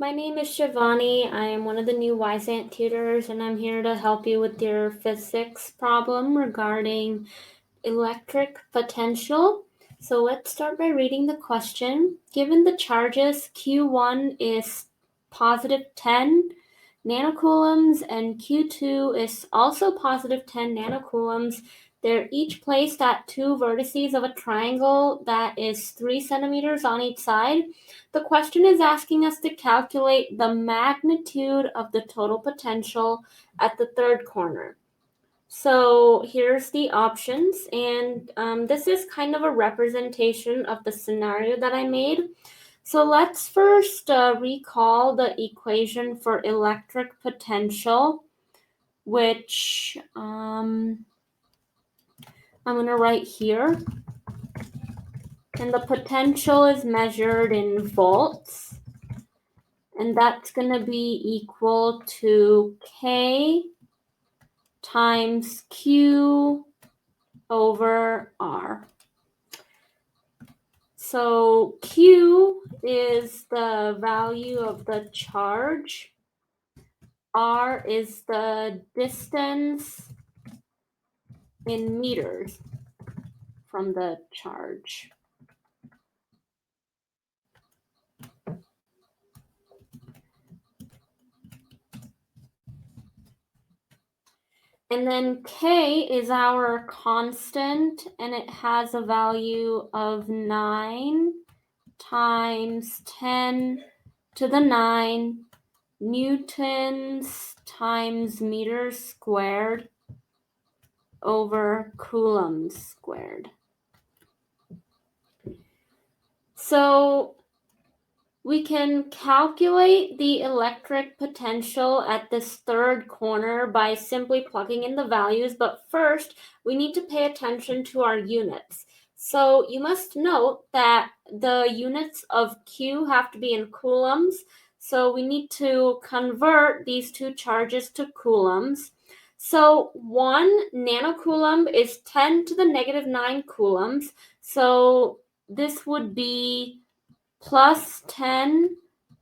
My name is Shivani. I am one of the new Wyzant tutors, and I'm here to help you with your physics problem regarding electric potential. So let's start by reading the question. Given the charges, Q1 is positive 10 nanocoulombs and Q2 is also positive 10 nanocoulombs. They're each placed at two vertices of a triangle that is 3 centimeters on each side. The question is asking us to calculate the magnitude of the total potential at the third corner. So here's the options, and this is kind of a representation of the scenario that I made. So let's first recall the equation for electric potential, which I'm going to write here. And the potential is measured in volts. And that's going to be equal to K times Q over R. So Q is the value of the charge. R is the distance in meters from the charge. And then K is our constant, and it has a value of 9 times 10 to the 9 newtons times meters squared over coulombs squared. So we can calculate the electric potential at this third corner by simply plugging in the values, but first we need to pay attention to our units. So you must note that the units of Q have to be in coulombs, so we need to convert these two charges to coulombs. So 1 nanocoulomb is 10 to the negative 9 coulombs, so this would be plus 10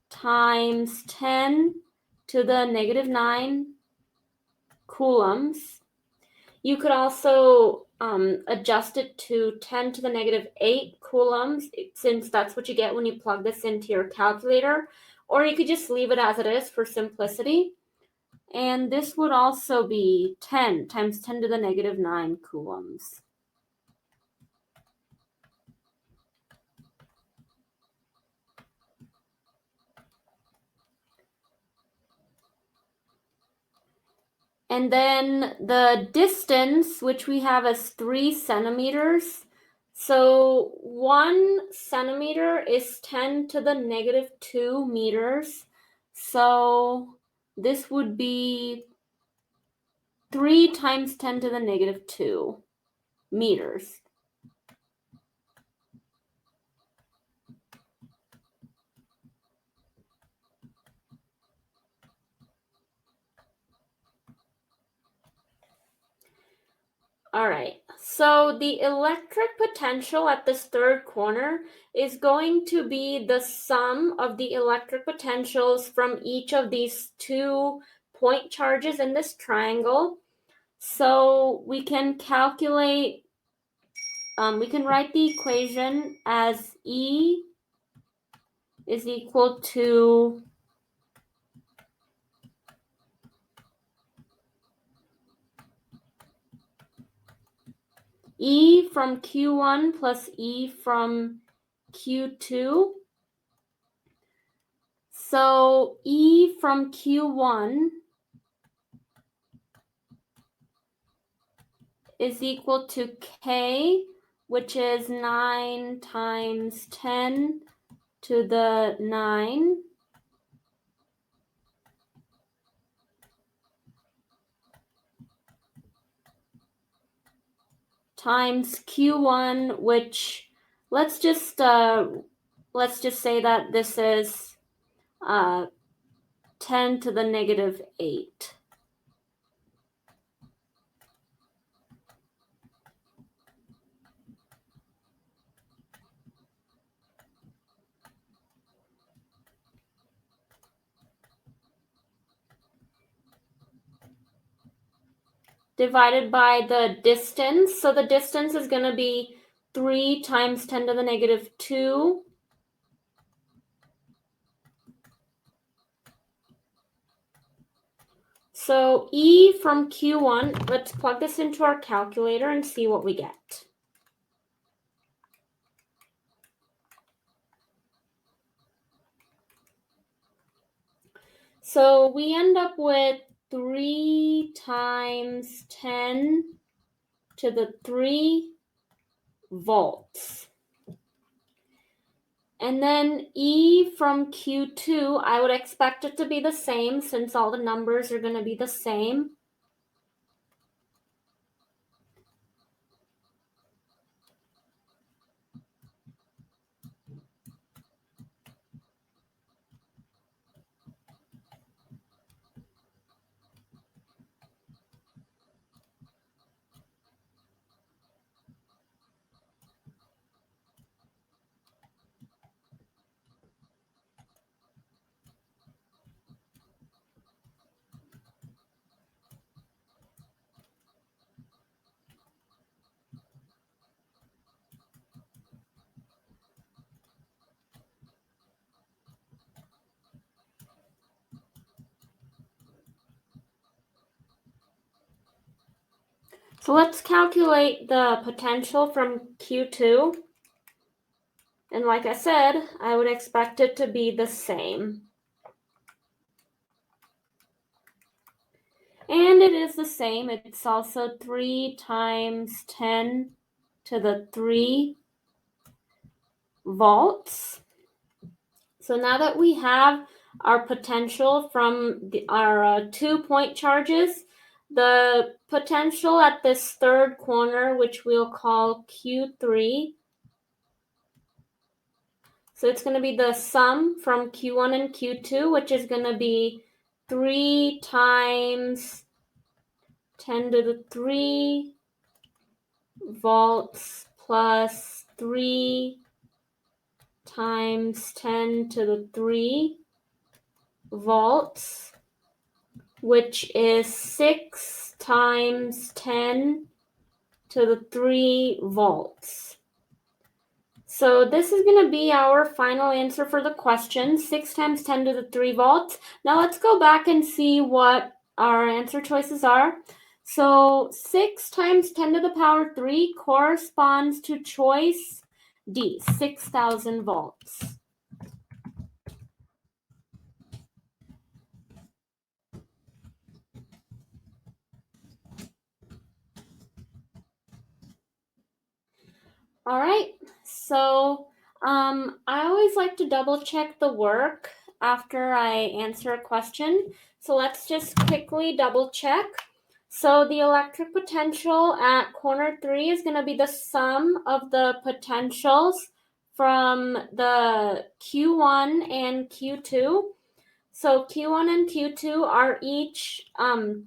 times 10 to the negative 9 coulombs. You could also adjust it to 10 to the negative 8 coulombs, since that's what you get when you plug this into your calculator, or you could just leave it as it is for simplicity. And this would also be 10 times 10 to the negative 9 coulombs. And then the distance, which we have as 3 centimeters. So 1 centimeter is 10 to the negative 2 meters. So this would be 3 times 10 to the negative 2 meters. All right, so the electric potential at this third corner is going to be the sum of the electric potentials from each of these 2 point charges in this triangle. So we can calculate, we can write the equation as E is equal to E from Q1 plus E from Q2. So E from Q1 is equal to K, which is 9 times 10 to the 9 times Q1, which let's just say that this is 10 to the negative 8. divided by the distance. So the distance is going to be 3 times 10 to the negative 2. So E from Q1, let's plug this into our calculator and see what we get. So we end up with 3 times 10 to the 3 volts. And then E from Q2, I would expect it to be the same since all the numbers are going to be the same. So let's calculate the potential from Q2. And like I said, I would expect it to be the same. And it is the same. It's also 3 times 10 to the 3 volts. So now that we have our potential from our 2-point charges, the potential at this third corner, which we'll call Q3, so it's going to be the sum from Q1 and Q2, which is going to be 3 times 10 to the 3 volts plus 3 times 10 to the 3 volts, which is 6 times 10 to the 3 volts. So this is going to be our final answer for the question, 6 times 10 to the 3 volts. Now let's go back and see what our answer choices are. So 6 times 10 to the power 3 corresponds to choice D, 6,000 volts. All right, so I always like to double check the work after I answer a question. So let's just quickly double check. So the electric potential at corner 3 is going to be the sum of the potentials from the Q1 and Q2. So Q1 and Q2 are each 10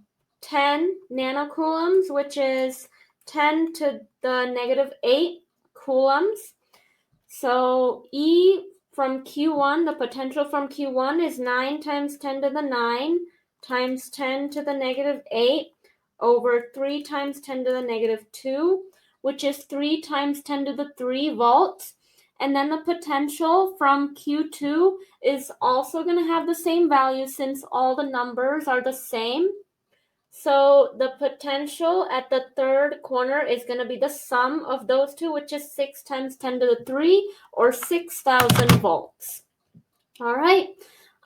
nanocoulombs, which is 10 to the negative 8 coulombs. So E from Q1, the potential from Q1 is 9 times 10 to the 9 times 10 to the negative 8 over 3 times 10 to the negative 2, which is 3 times 10 to the 3 volts. And then the potential from Q2 is also going to have the same value since all the numbers are the same. So the potential at the third corner is going to be the sum of those two, which is 6 times 10 to the 3, or 6,000 volts. All right,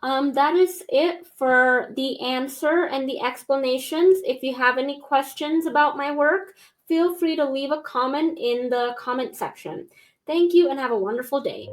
that is it for the answer and the explanations. If you have any questions about my work, feel free to leave a comment in the comment section. Thank you and have a wonderful day.